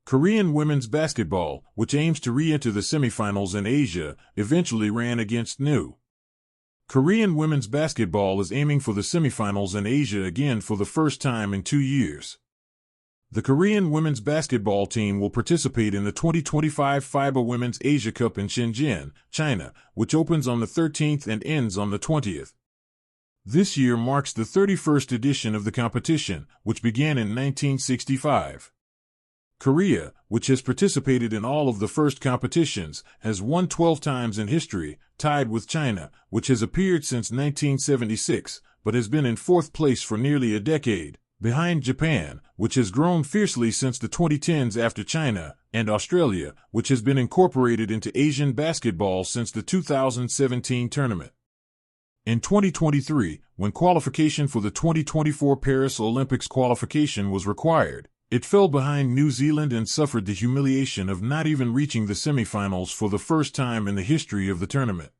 Korean women's basketball, which aims to re-enter the semifinals in Asia, eventually ran against new. Korean women's basketball is aiming for the semifinals in Asia again for the first time in 2 years. The Korean women's basketball team will participate in the 2025 FIBA Women's Asia Cup in Shenzhen, China, which opens on the 13th and ends on the 20th. This year marks the 31st edition of the competition, which began in 1965. Korea, which has participated in all of the first competitions, has won 12 times in history, tied with China, which has appeared since 1976, but has been in fourth place for nearly a decade, behind Japan, which has grown fiercely since the 2010s after China, and Australia, which has been incorporated into Asian basketball since the 2017 tournament. In 2023, when qualification for the 2024 Paris Olympics qualification was required, it fell behind New Zealand and suffered the humiliation of not even reaching the semifinals for the first time in the history of the tournament.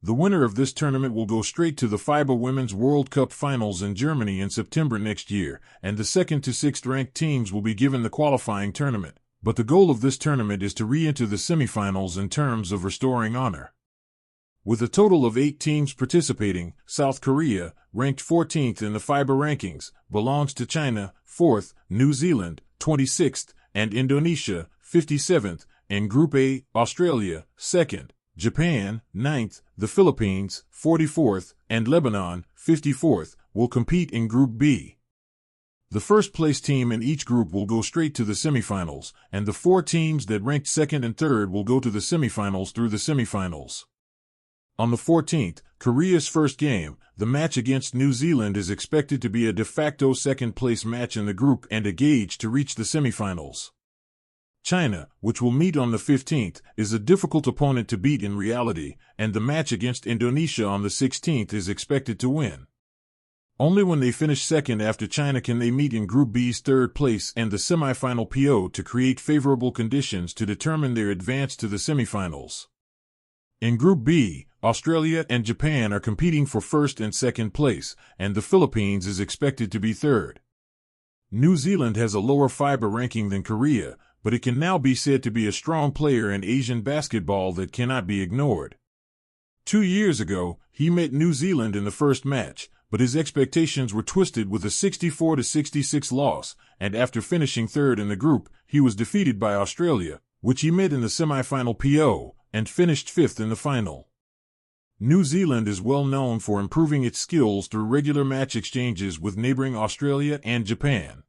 The winner of this tournament will go straight to the FIBA Women's World Cup Finals in Germany in September next year, and the 2nd to 6th ranked teams will be given the qualifying tournament. But the goal of this tournament is to re-enter the semifinals in terms of restoring honor. With a total of 8 teams participating, South Korea, ranked 14th in the FIBA rankings, belongs to China, 4th, New Zealand, 26th, and Indonesia, 57th, in Group A, Australia, 2nd, Japan, 9th, the Philippines, 44th, and Lebanon, 54th, will compete in Group B. The first-place team in each group will go straight to the semifinals, and the 4 teams that ranked 2nd and 3rd will go to the semifinals through the semifinals. On the 14th, Korea's first game, the match against New Zealand is expected to be a de facto second-place match in the group and a gauge to reach the semifinals. China, which will meet on the 15th, is a difficult opponent to beat in reality, and the match against Indonesia on the 16th is expected to win. Only when they finish second after China can they meet in Group B's third place and the semifinal PO to create favorable conditions to determine their advance to the semifinals. In Group B, Australia and Japan are competing for first and second place, and the Philippines is expected to be third. New Zealand has a lower FIBA ranking than Korea, but it can now be said to be a strong player in Asian basketball that cannot be ignored. 2 years ago, he met New Zealand in the first match, but his expectations were twisted with a 64-66 loss, and after finishing third in the group, he was defeated by Australia, which he met in the semifinal PO, and finished 5th in the final. New Zealand is well known for improving its skills through regular match exchanges with neighboring Australia and Japan.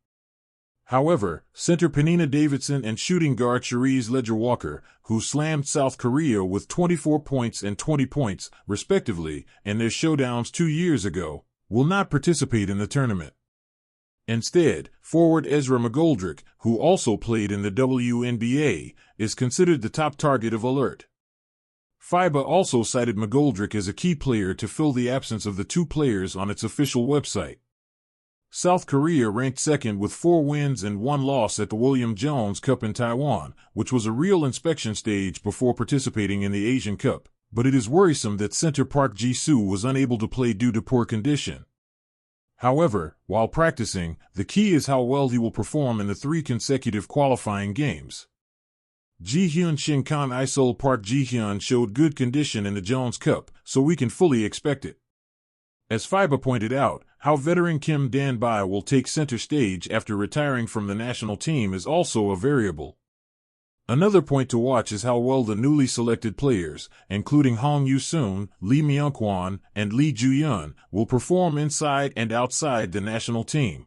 However, center Penina Davidson and shooting guard Cherise Ledger-Walker, who slammed South Korea with 24 points and 20 points, respectively, in their showdowns 2 years ago, will not participate in the tournament. Instead, forward Ezra McGoldrick, who also played in the WNBA, is considered the top target of alert. FIBA also cited McGoldrick as a key player to fill the absence of the 2 players on its official website. South Korea ranked second with 4 wins and 1 loss at the William Jones Cup in Taiwan, which was a real inspection stage before participating in the Asian Cup, but it is worrisome that center Park Ji-soo was unable to play due to poor condition. However, while practicing, the key is how well he will perform in the 3 consecutive qualifying games. Ji-hyun Shinkan Isol Park Ji-hyun showed good condition in the Jones Cup, so we can fully expect it. As FIBA pointed out, how veteran Kim Dan-bai will take center stage after retiring from the national team is also a variable. Another point to watch is how well the newly selected players, including Hong Yoo-soon, Lee Myung-kwon, and Lee Ju-yeon, will perform inside and outside the national team.